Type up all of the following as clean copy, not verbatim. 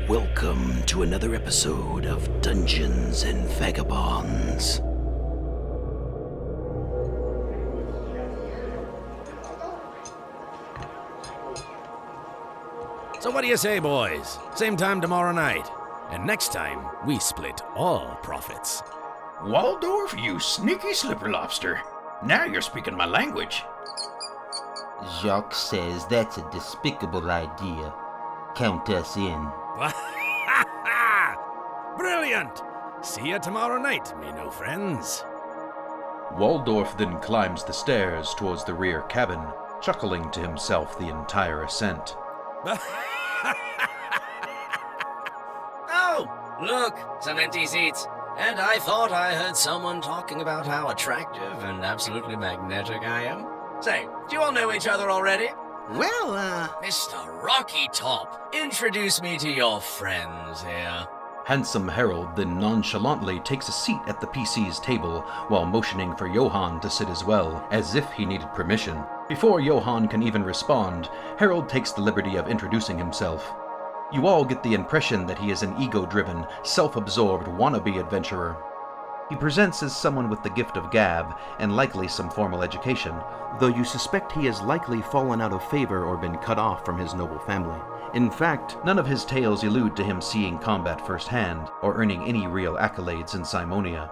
Welcome to another episode of Dungeons and Vagabonds. So what do you say, boys? Same time tomorrow night. And next time, we split all profits. Waldorf, you sneaky slipper lobster. Now you're speaking my language. Jacques says that's a despicable idea. Count us in. Brilliant! See you tomorrow night, me no friends. Waldorf then climbs the stairs towards the rear cabin, chuckling to himself the entire ascent. Oh, look, some empty seats. And I thought I heard someone talking about how attractive and absolutely magnetic I am. Say, do you all know each other already? Well, Mr. Rocky Top, introduce me to your friends here. Handsome Harold then nonchalantly takes a seat at the PC's table while motioning for Johann to sit as well, as if he needed permission. Before Johann can even respond, Harold takes the liberty of introducing himself. You all get the impression that he is an ego-driven, self-absorbed wannabe adventurer. He presents as someone with the gift of gab and likely some formal education, though you suspect he has likely fallen out of favor or been cut off from his noble family. In fact, none of his tales allude to him seeing combat firsthand or earning any real accolades in Simonia.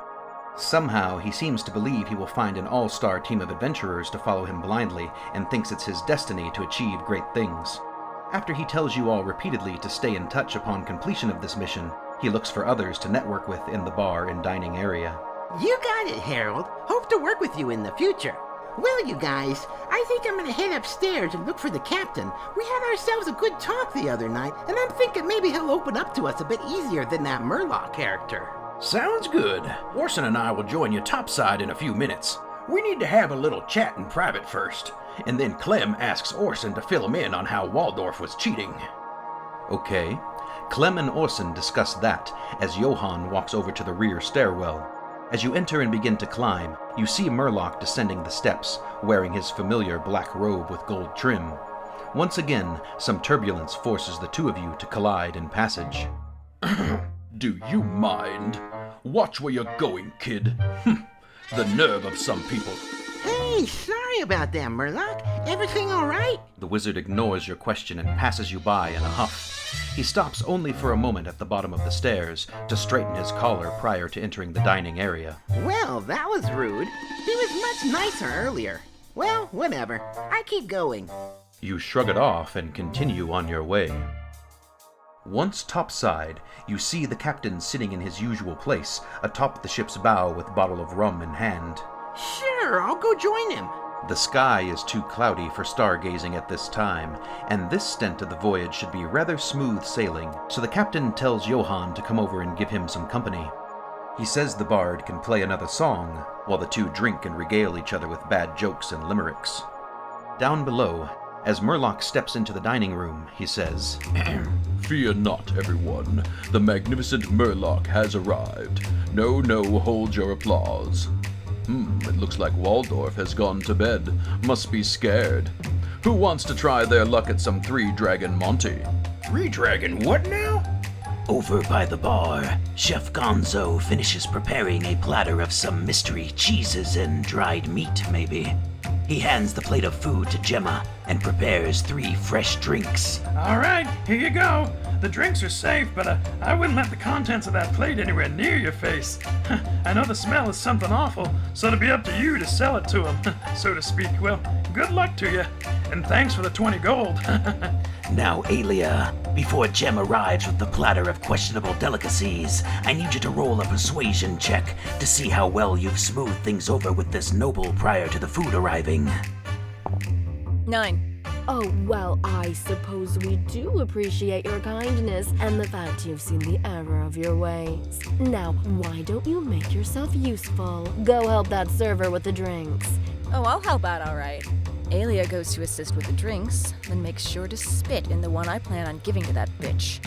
Somehow, he seems to believe he will find an all-star team of adventurers to follow him blindly and thinks it's his destiny to achieve great things. After he tells you all repeatedly to stay in touch upon completion of this mission, he looks for others to network with in the bar and dining area. you got it, Harold. Hope to work with you in the future. Well, you guys, I think I'm gonna head upstairs and look for the captain. We had ourselves a good talk the other night, and I'm thinking maybe he'll open up to us a bit easier than that Merlock character. Sounds good. Orson and I will join you topside in a few minutes. We need to have a little chat in private first, and then Clem asks Orson to fill him in on how Waldorf was cheating. Okay. Clem and Orson discuss that as Johann walks over to the rear stairwell. As you enter and begin to climb, you see Merlock descending the steps, wearing his familiar black robe with gold trim. Once again, some turbulence forces the two of you to collide in passage. Do you mind? Watch where you're going, kid. The nerve of some people. Hey, sorry about that, Merlock. Everything all right? The wizard ignores your question and passes you by in a huff. He stops only for a moment at the bottom of the stairs to straighten his collar prior to entering the dining area. Well, that was rude. He was much nicer earlier. Well, whatever. I keep going. You shrug it off and continue on your way. Once topside, you see the captain sitting in his usual place, atop the ship's bow with a bottle of rum in hand. Sure, I'll go join him. The sky is too cloudy for stargazing at this time, and this stint of the voyage should be rather smooth sailing, so the captain tells Johann to come over and give him some company. He says the bard can play another song, while the two drink and regale each other with bad jokes and limericks. Down below, as Merlock steps into the dining room, he says, Fear not, everyone. The magnificent Merlock has arrived. No, hold your applause. It looks like Waldorf has gone to bed. Must be scared. Who wants to try their luck at some three-dragon Monty? Three-dragon what now? Over by the bar, Chef Gonzo finishes preparing a platter of some mystery cheeses and dried meat, maybe. He hands the plate of food to Gemma and prepares 3 fresh drinks. All right, here you go. The drinks are safe, but I wouldn't let the contents of that plate anywhere near your face. I know the smell is something awful, so it'll be up to you to sell it to him, so to speak. Well, good luck to you, and thanks for the 20 gold. Now, Alia, before Jem arrives with the platter of questionable delicacies, I need you to roll a persuasion check to see how well you've smoothed things over with this noble prior to the food arriving. 9. Oh, well, I suppose we do appreciate your kindness and the fact you've seen the error of your ways. Now, why don't you make yourself useful? Go help that server with the drinks. Oh, I'll help out all right. Alia goes to assist with the drinks, then makes sure to spit in the one I plan on giving to that bitch.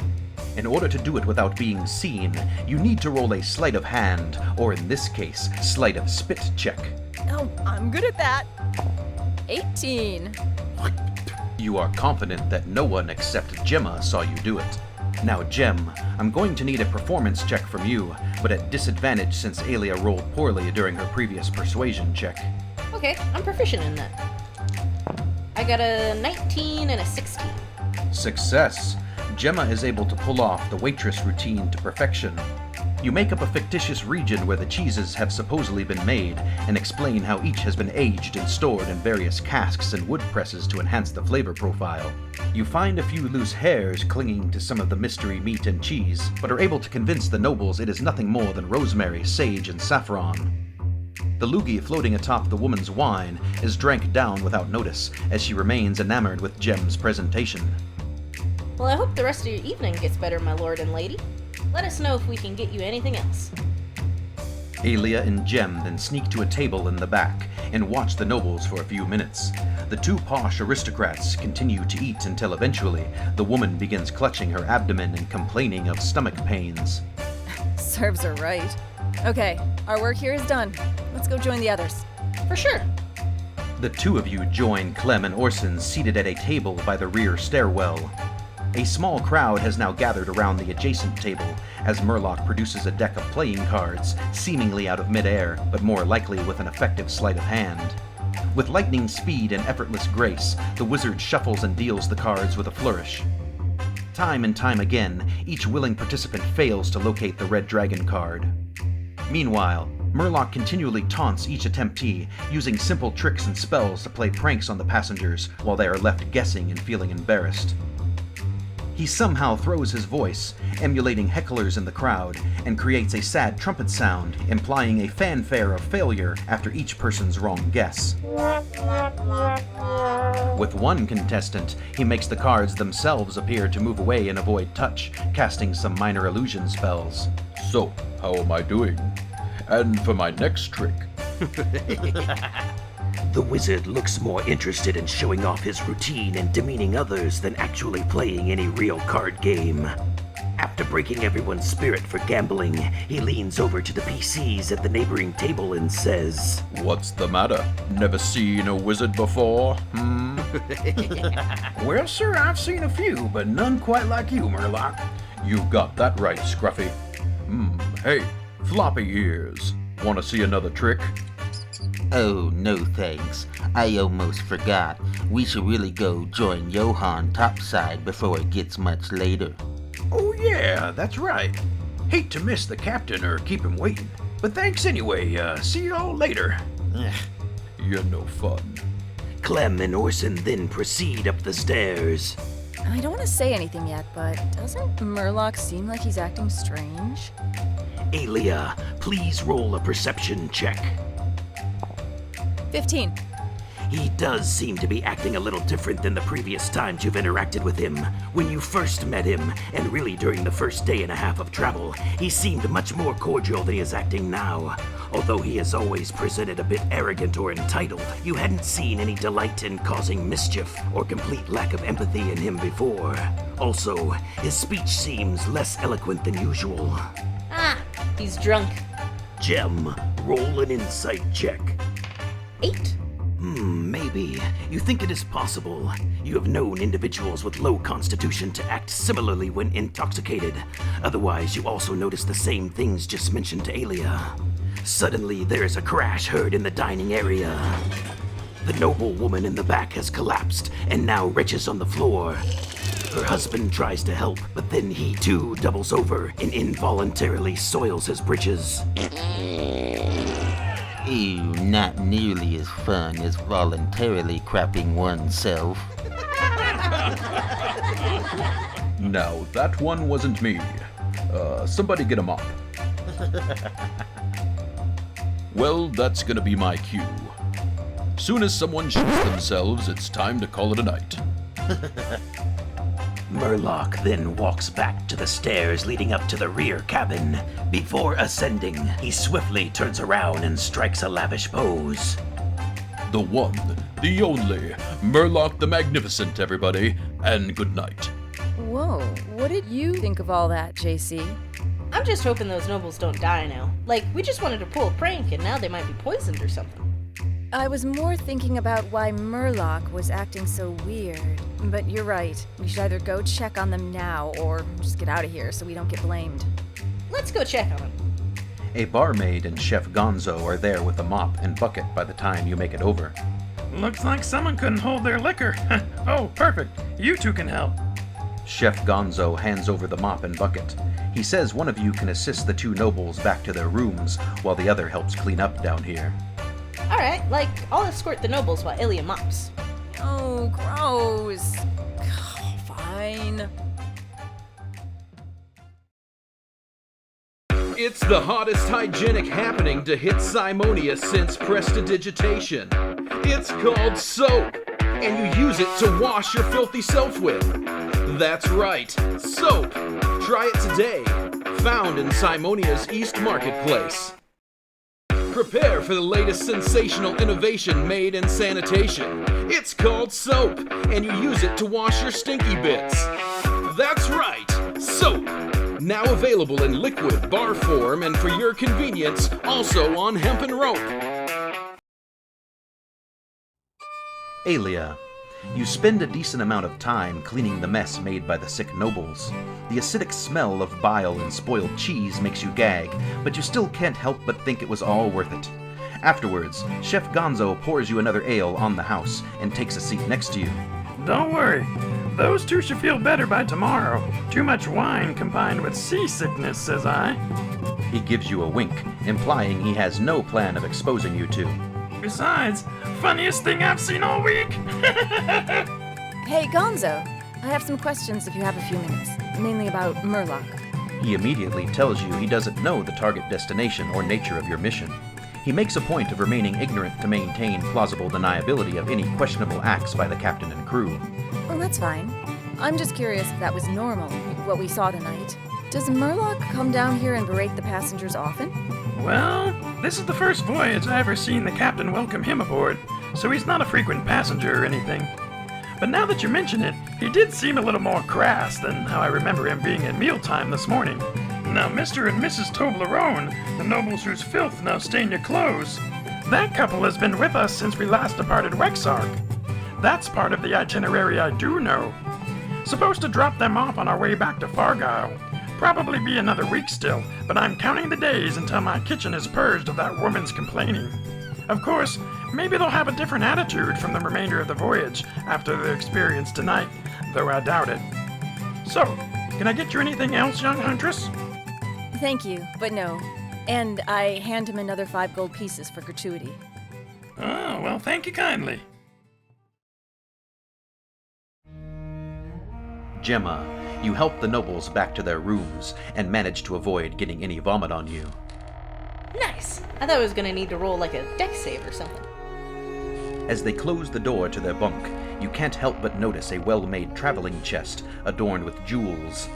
In order to do it without being seen, you need to roll a sleight of hand, or in this case, sleight of spit check. Oh, I'm good at that. 18. You are confident that no one except Gemma saw you do it. Now, Jem, I'm going to need a performance check from you, but at disadvantage since Alia rolled poorly during her previous persuasion check. Okay, I'm proficient in that. I got a 19 and a 16. Success! Gemma is able to pull off the waitress routine to perfection. You make up a fictitious region where the cheeses have supposedly been made, and explain how each has been aged and stored in various casks and wood presses to enhance the flavor profile. You find a few loose hairs clinging to some of the mystery meat and cheese, but are able to convince the nobles it is nothing more than rosemary, sage, and saffron. The loogie floating atop the woman's wine is drank down without notice, as she remains enamored with Jem's presentation. Well, I hope the rest of your evening gets better, my lord and lady. Let us know if we can get you anything else. Alia and Jem then sneak to a table in the back and watch the nobles for a few minutes. The two posh aristocrats continue to eat until eventually the woman begins clutching her abdomen and complaining of stomach pains. Serves her right. Okay, our work here is done. Let's go join the others. For sure. The two of you join Clem and Orson seated at a table by the rear stairwell. A small crowd has now gathered around the adjacent table as Merlock produces a deck of playing cards, seemingly out of midair, but more likely with an effective sleight of hand. With lightning speed and effortless grace, the wizard shuffles and deals the cards with a flourish. Time and time again, each willing participant fails to locate the red dragon card. Meanwhile, Merlock continually taunts each attemptee, using simple tricks and spells to play pranks on the passengers while they are left guessing and feeling embarrassed. He somehow throws his voice, emulating hecklers in the crowd, and creates a sad trumpet sound, implying a fanfare of failure after each person's wrong guess. With one contestant, he makes the cards themselves appear to move away and avoid touch, casting some minor illusion spells. So, how am I doing? And for my next trick. The wizard looks more interested in showing off his routine and demeaning others than actually playing any real card game. After breaking everyone's spirit for gambling, he leans over to the PCs at the neighboring table and says, What's the matter? Never seen a wizard before? Well, sir, I've seen a few, but none quite like you, Merlock. You got that right, Scruffy. Hey, floppy ears. Want to see another trick? Oh, no thanks. I almost forgot. We should really go join Johann topside before it gets much later. Oh yeah, that's right. Hate to miss the captain or keep him waiting. But thanks anyway, see you all later. You're no fun. Clem and Orson then proceed up the stairs. I don't want to say anything yet, but doesn't Merlock seem like he's acting strange? Alia, please roll a perception check. 15. He does seem to be acting a little different than the previous times you've interacted with him. When you first met him, and really during the first day and a half of travel, he seemed much more cordial than he is acting now. Although he has always presented a bit arrogant or entitled, you hadn't seen any delight in causing mischief or complete lack of empathy in him before. Also, his speech seems less eloquent than usual. Ah, he's drunk. Jem, roll an insight check. 8. Maybe. You think it is possible. You have known individuals with low constitution to act similarly when intoxicated. Otherwise, you also notice the same things just mentioned to Alia. Suddenly, there is a crash heard in the dining area. The noble woman in the back has collapsed and now retches on the floor. Her husband tries to help, but then he too doubles over and involuntarily soils his breeches. Ew, not nearly as fun as voluntarily crapping oneself. Now, that one wasn't me. Somebody get a mop. Well, that's gonna be my cue. Soon as someone shoots themselves, it's time to call it a night. Merlock then walks back to the stairs leading up to the rear cabin. Before ascending, he swiftly turns around and strikes a lavish pose. The one, the only, Merlock the Magnificent, everybody, and good night. Whoa, what did you think of all that, JC? I'm just hoping those nobles don't die now. Like, we just wanted to pull a prank and now they might be poisoned or something. I was more thinking about why Merlock was acting so weird. But you're right. We should either go check on them now or just get out of here so we don't get blamed. Let's go check on them. A barmaid and Chef Gonzo are there with a mop and bucket by the time you make it over. Looks like someone couldn't hold their liquor. Oh, perfect. You two can help. Chef Gonzo hands over the mop and bucket. He says one of you can assist the two nobles back to their rooms while the other helps clean up down here. Alright, I'll escort the nobles while Ilya mops. Oh, gross. Fine. It's the hottest hygienic happening to hit Simonia since prestidigitation. It's called soap, and you use it to wash your filthy self with. That's right, soap. Try it today. Found in Simonia's East Marketplace. Prepare for the latest sensational innovation made in sanitation. It's called soap, and you use it to wash your stinky bits. That's right, soap. Now available in liquid bar form and for your convenience, also on hempen rope. Alia. You spend a decent amount of time cleaning the mess made by the sick nobles. The acidic smell of bile and spoiled cheese makes you gag, but you still can't help but think it was all worth it. Afterwards, Chef Gonzo pours you another ale on the house and takes a seat next to you. Don't worry. Those two should feel better by tomorrow. Too much wine combined with seasickness, says I. He gives you a wink, implying he has no plan of exposing you two. Besides, funniest thing I've seen all week. Hey, Gonzo. I have some questions if you have a few minutes, mainly about Merlock. He immediately tells you he doesn't know the target destination or nature of your mission. He makes a point of remaining ignorant to maintain plausible deniability of any questionable acts by the captain and crew. Well, that's fine. I'm just curious if that was normal, what we saw tonight. Does Merlock come down here and berate the passengers often? Well, this is the first voyage I ever seen the captain welcome him aboard, so he's not a frequent passenger or anything. But now that you mention it, he did seem a little more crass than how I remember him being at mealtime this morning. Now, Mr. and Mrs. Toblerone, the nobles whose filth now stain your clothes, that couple has been with us since we last departed Wexark. That's part of the itinerary I do know. Supposed to drop them off on our way back to Fargyle. Probably be another week still, but I'm counting the days until my kitchen is purged of that woman's complaining. Of course, maybe they'll have a different attitude from the remainder of the voyage after their experience tonight, though I doubt it. So, can I get you anything else, young huntress? Thank you, but no. And I hand him another 5 gold pieces for gratuity. Oh, well, thank you kindly. Gemma, you help the nobles back to their rooms and manage to avoid getting any vomit on you. Nice. I thought I was gonna need to roll like a dex save or something. As they close the door to their bunk, you can't help but notice a well-made traveling chest adorned with jewels.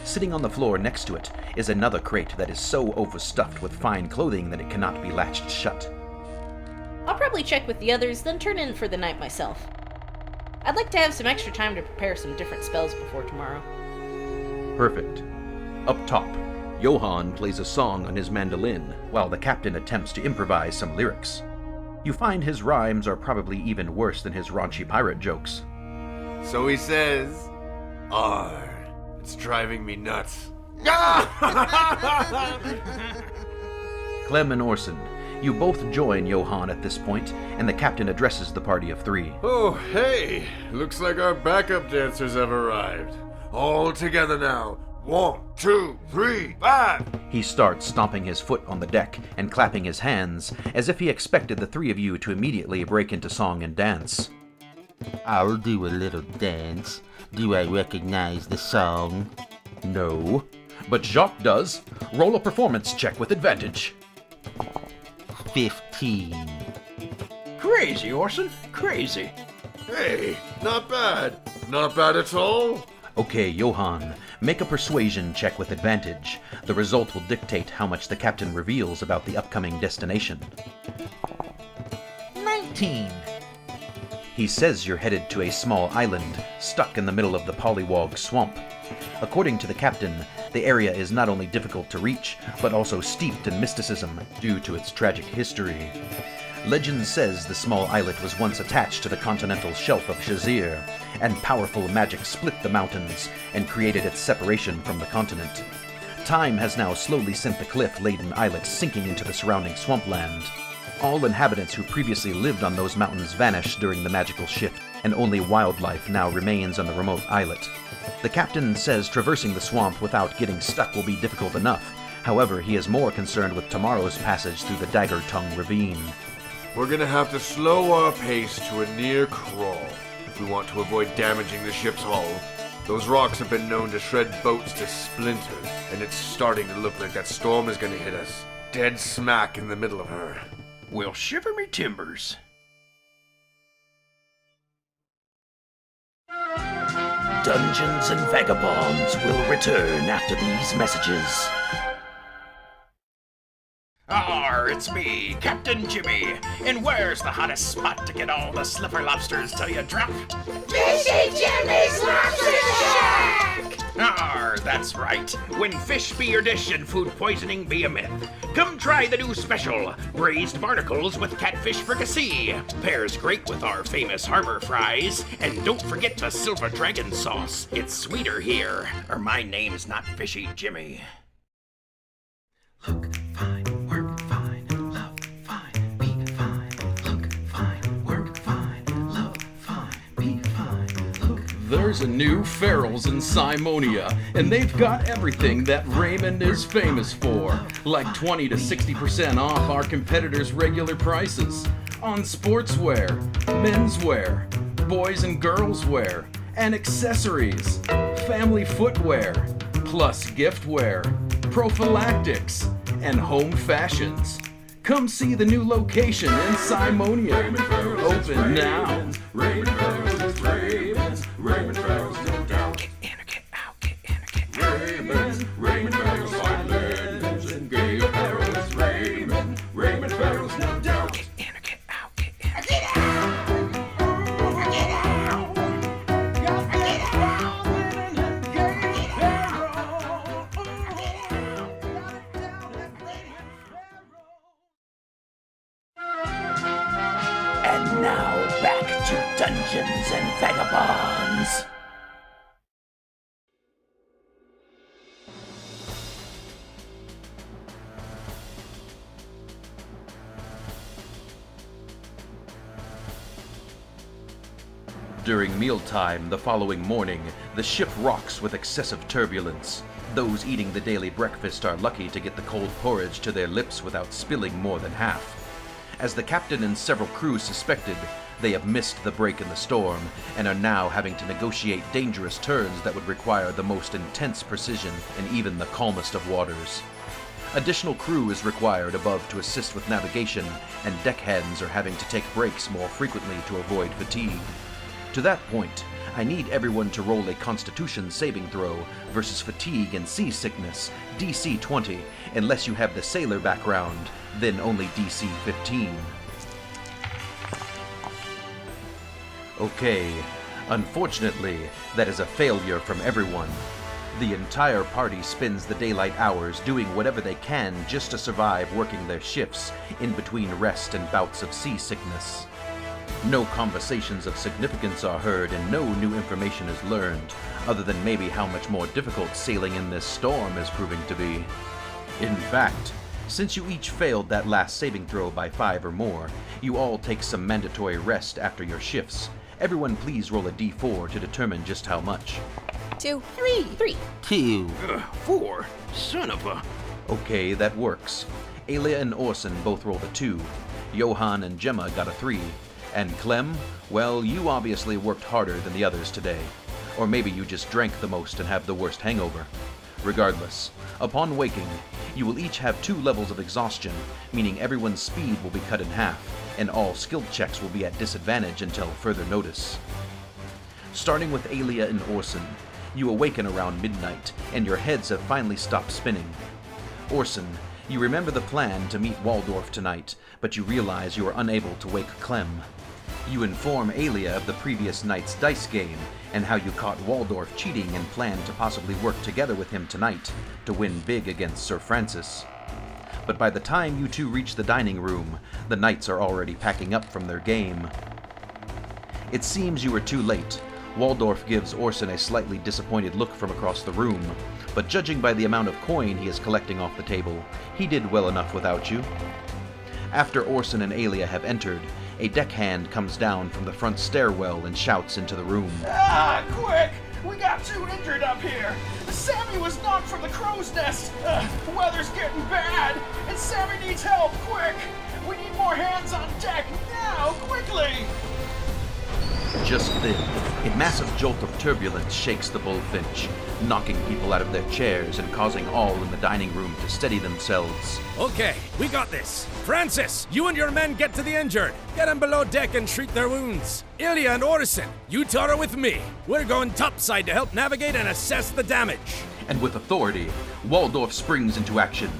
Sitting on the floor next to it is another crate that is so overstuffed with fine clothing that it cannot be latched shut. I'll probably check with the others, then turn in for the night myself. I'd like to have some extra time to prepare some different spells before tomorrow. Perfect. Up top, Johann plays a song on his mandolin while the captain attempts to improvise some lyrics. You find his rhymes are probably even worse than his raunchy pirate jokes. So he says, "Arr, it's driving me nuts." Clem and Orson, you both join Johann at this point, and the captain addresses the party of 3. Oh, hey, looks like our backup dancers have arrived. All together now. 1, 2, 3, 5. He starts stomping his foot on the deck and clapping his hands, as if he expected the 3 of you to immediately break into song and dance. I'll do a little dance. Do I recognize the song? No, but Jacques does. Roll a performance check with advantage. 15. Crazy, Orson. Crazy. Hey, not bad. Not bad at all. Okay, Johann, make a persuasion check with advantage. The result will dictate how much the captain reveals about the upcoming destination. 19. He says you're headed to a small island stuck in the middle of the Pollywog Swamp. According to the captain, the area is not only difficult to reach, but also steeped in mysticism due to its tragic history. Legend says the small islet was once attached to the continental shelf of Shazeer, and powerful magic split the mountains and created its separation from the continent. Time has now slowly sent the cliff-laden islet sinking into the surrounding swampland. All inhabitants who previously lived on those mountains vanished during the magical shift, and only wildlife now remains on the remote islet. The captain says traversing the swamp without getting stuck will be difficult enough. However, he is more concerned with tomorrow's passage through the Dagger-Tongue Ravine. We're gonna have to slow our pace to a near crawl if we want to avoid damaging the ship's hull. Those rocks have been known to shred boats to splinters, and it's starting to look like that storm is gonna hit us dead smack in the middle of her. Well, shiver me timbers. Dungeons and Vagabonds will return after these messages. It's me, Captain Jimmy. And where's the hottest spot to get all the slipper lobsters till you drop? Fishy Jimmy's Lobster Shack! That's right. When fish be your dish and food poisoning be a myth. Come try the new special, braised barnacles with catfish fricassee. Pairs great with our famous harbor fries. And don't forget the silver dragon sauce. It's sweeter here, or my name's not Fishy Jimmy. Look fine, work fine, love fine, be fine. Look fine, work fine, love fine, be fine. Look. There's a new Farrell's in Simonia, and they've got everything that Raymond is famous for, like 20 to 60% off our competitors' regular prices on sportswear, menswear, boys and girls wear, and accessories, family footwear, plus giftware, prophylactics, and home fashions. Come see the new location in Simonia. Open now. Raymond Farrell's, Ravens, Raymond Farrell's, no doubt. Get in or get out, get in or get out. Raymond Farrell's, fine legends and gay apparels. Raymond Farrell's, no doubt. Get in or get out, get in or Get out! Get out! And now back to Dungeons and Vagabonds. During mealtime the following morning, the ship rocks with excessive turbulence. Those eating the daily breakfast are lucky to get the cold porridge to their lips without spilling more than half. As the captain and several crew suspected, they have missed the break in the storm and are now having to negotiate dangerous turns that would require the most intense precision in even the calmest of waters. Additional crew is required above to assist with navigation, and deckhands are having to take breaks more frequently to avoid fatigue. To that point, I need everyone to roll a Constitution saving throw versus fatigue and seasickness, DC 20, unless you have the sailor background, then only DC 15. Okay, unfortunately, that is a failure from everyone. The entire party spends the daylight hours doing whatever they can just to survive working their shifts in between rest and bouts of seasickness. No conversations of significance are heard and no new information is learned, other than maybe how much more difficult sailing in this storm is proving to be. In fact, since you each failed that last saving throw by 5 or more, you all take some mandatory rest after your shifts. Everyone please roll a d4 to determine just how much. 2. 3. 2. 4. Son of a... Okay, that works. Alia and Orson both rolled a 2. Johan and Gemma got a 3. And Clem, well, you obviously worked harder than the others today. Or maybe you just drank the most and have the worst hangover. Regardless, upon waking, you will each have 2 levels of exhaustion, meaning everyone's speed will be cut in half, and all skill checks will be at disadvantage until further notice. Starting with Alia and Orson, you awaken around midnight, and your heads have finally stopped spinning. Orson, you remember the plan to meet Waldorf tonight, but you realize you are unable to wake Clem. You inform Alia of the previous night's dice game, and how you caught Waldorf cheating and plan to possibly work together with him tonight to win big against Sir Francis. but by the time you two reach the dining room, the knights are already packing up from their game. It seems you were too late. Waldorf gives Orson a slightly disappointed look from across the room, but judging by the amount of coin he is collecting off the table, he did well enough without you. After Orson and Alia have entered, a deckhand comes down from the front stairwell and shouts into the room. Ah, quick! We got 2 injured up here. Sammy was knocked from the crow's nest. The weather's getting bad, and Sammy needs help, quick! We need more hands on deck, now, quickly! Just then, a massive jolt of turbulence shakes the Bullfinch, knocking people out of their chairs and causing all in the dining room to steady themselves. Okay, we got this. Francis, you and your men get to the injured. Get them below deck and treat their wounds. Ilya and Orson, you two are with me. We're going topside to help navigate and assess the damage. And with authority, Waldorf springs into action.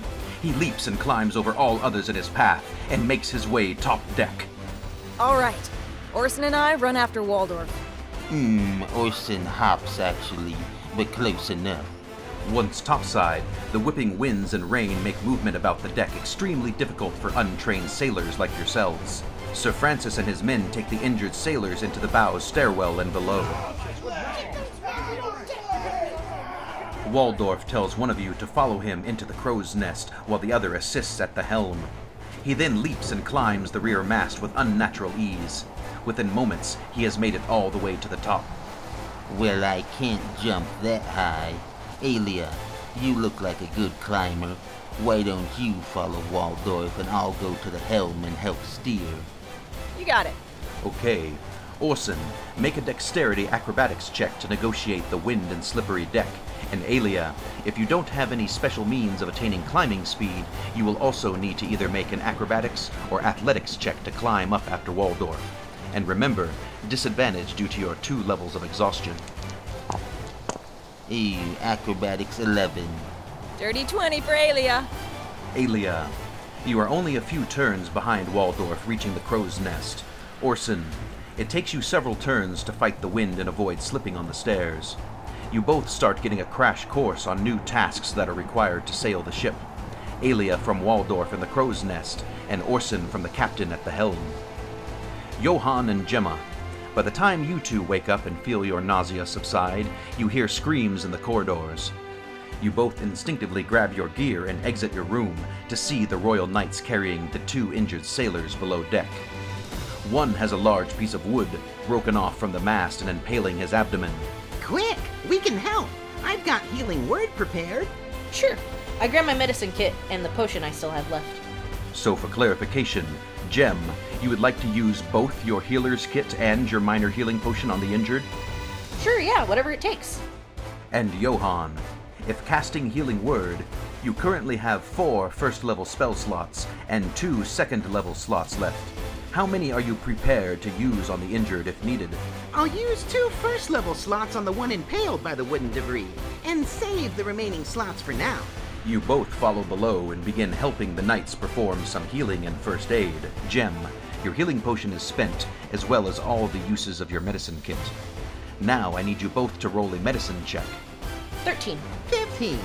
He leaps and climbs over all others in his path and makes his way top deck. All right. Orson and I run after Waldorf. Orson hops actually, but close enough. Once topside, the whipping winds and rain make movement about the deck extremely difficult for untrained sailors like yourselves. Sir Francis and his men take the injured sailors into the bow stairwell and below. Waldorf tells one of you to follow him into the crow's nest while the other assists at the helm. He then leaps and climbs the rear mast with unnatural ease. Within moments, he has made it all the way to the top. Well, I can't jump that high. Alia, you look like a good climber. Why don't you follow Waldorf and I'll go to the helm and help steer? You got it. Okay. Orson, make a dexterity acrobatics check to negotiate the wind and slippery deck. And Alia, if you don't have any special means of attaining climbing speed, you will also need to either make an acrobatics or athletics check to climb up after Waldorf. And remember, disadvantage due to your 2 levels of exhaustion. Acrobatics 11. Dirty 20 for Alia. Alia, you are only a few turns behind Waldorf reaching the crow's nest. Orson, it takes you several turns to fight the wind and avoid slipping on the stairs. You both start getting a crash course on new tasks that are required to sail the ship. Alia from Waldorf in the crow's nest, and Orson from the captain at the helm. Johann and Gemma. By the time you two wake up and feel your nausea subside, you hear screams in the corridors. You both instinctively grab your gear and exit your room to see the Royal Knights carrying the 2 injured sailors below deck. One has a large piece of wood broken off from the mast and impaling his abdomen. Quick, we can help. I've got healing word prepared. Sure. I grab my medicine kit and the potion I still have left. So for clarification, Gem, you would like to use both your healer's kit and your minor healing potion on the injured? Sure, yeah, whatever it takes. And Johann, if casting Healing Word, you currently have 4 first-level spell slots and 2 second-level slots left. How many are you prepared to use on the injured if needed? I'll use 2 first-level slots on the one impaled by the wooden debris, and save the remaining slots for now. You both follow below and begin helping the knights perform some healing and first aid. Gem, your healing potion is spent, as well as all the uses of your medicine kit. Now I need you both to roll a medicine check. 13. 15.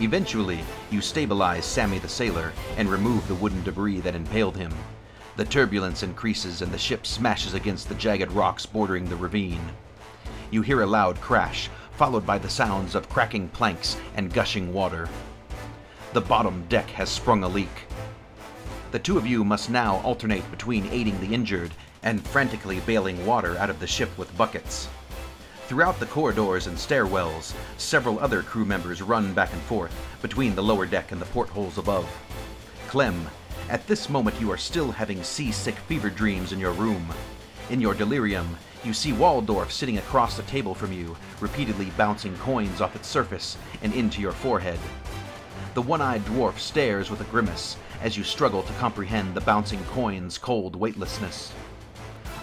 Eventually, you stabilize Sammy the sailor and remove the wooden debris that impaled him. The turbulence increases and the ship smashes against the jagged rocks bordering the ravine. You hear a loud crash, followed by the sounds of cracking planks and gushing water. The bottom deck has sprung a leak. The 2 of you must now alternate between aiding the injured and frantically bailing water out of the ship with buckets. Throughout the corridors and stairwells, several other crew members run back and forth between the lower deck and the portholes above. Clem, at this moment you are still having seasick fever dreams in your room. In your delirium, you see Waldorf sitting across the table from you, repeatedly bouncing coins off its surface and into your forehead. The one-eyed dwarf stares with a grimace as you struggle to comprehend the bouncing coins' cold weightlessness.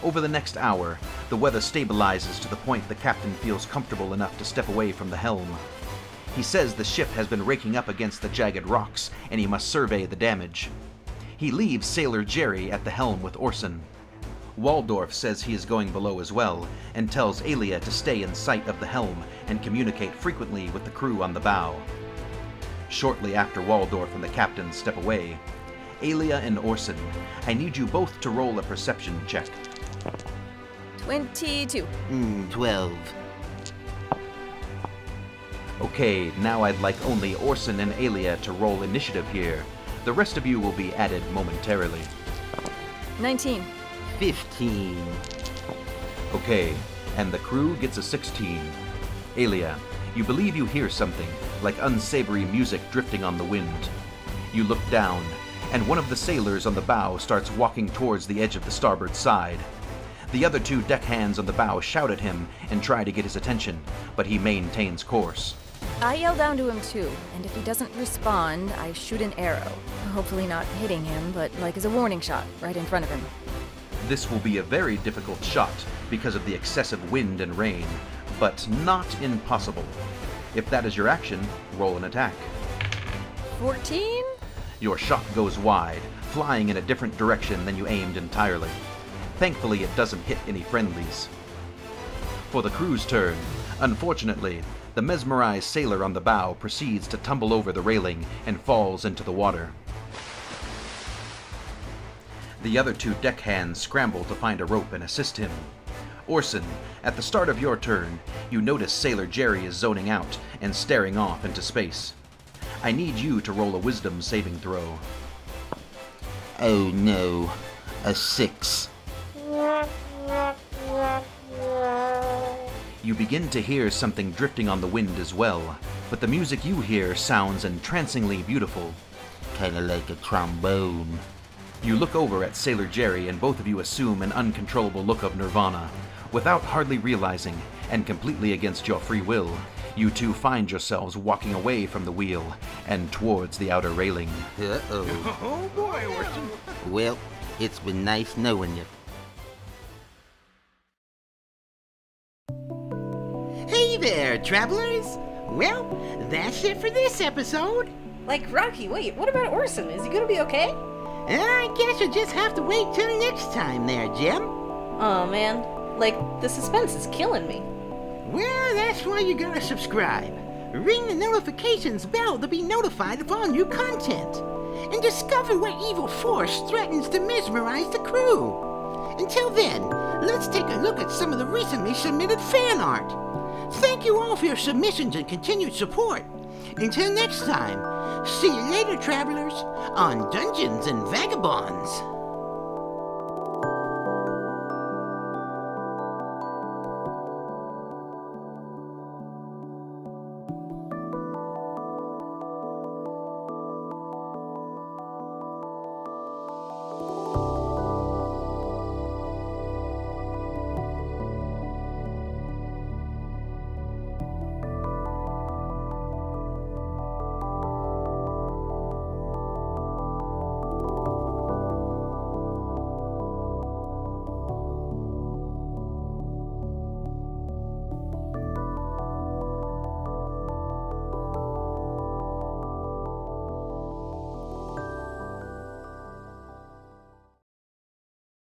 Over the next hour, the weather stabilizes to the point the captain feels comfortable enough to step away from the helm. He says the ship has been raking up against the jagged rocks and he must survey the damage. He leaves Sailor Jerry at the helm with Orson. Waldorf says he is going below as well and tells Alia to stay in sight of the helm and communicate frequently with the crew on the bow. Shortly after Waldorf and the captain step away, Alia and Orson, I need you both to roll a perception check. 22. 12. Okay, now I'd like only Orson and Alia to roll initiative here. The rest of you will be added momentarily. 19. 15. Okay, and the crew gets a 16. Alia, you believe you hear something, like unsavory music drifting on the wind. You look down, and one of the sailors on the bow starts walking towards the edge of the starboard side. The other 2 deckhands on the bow shout at him and try to get his attention, but he maintains course. I yell down to him too, and if he doesn't respond, I shoot an arrow. Hopefully not hitting him, but like as a warning shot, right in front of him. This will be a very difficult shot because of the excessive wind and rain, but not impossible. If that is your action, roll an attack. 14? Your shot goes wide, flying in a different direction than you aimed entirely. Thankfully, it doesn't hit any friendlies. For the crew's turn, unfortunately, the mesmerized sailor on the bow proceeds to tumble over the railing and falls into the water. The other 2 deckhands scramble to find a rope and assist him. Orson, at the start of your turn, you notice Sailor Jerry is zoning out and staring off into space. I need you to roll a wisdom saving throw. Oh no, a 6. You begin to hear something drifting on the wind as well, but the music you hear sounds entrancingly beautiful. Kinda like a trombone. You look over at Sailor Jerry and both of you assume an uncontrollable look of nirvana. Without hardly realizing, and completely against your free will, you 2 find yourselves walking away from the wheel and towards the outer railing. Uh-oh. Oh boy, Orson. Well, it's been nice knowing you. Hey there, travelers! Well, that's it for this episode. Like, Rocky, wait, what about Orson? Is he gonna be okay? I guess you'll just have to wait till next time there, Jim. Oh man, like, the suspense is killing me. Well, that's why you gotta subscribe. Ring the notifications bell to be notified of all new content. And discover what evil force threatens to mesmerize the crew. Until then, let's take a look at some of the recently submitted fan art. Thank you all for your submissions and continued support. Until next time, see you later, travelers, on Dungeons and Vagabonds.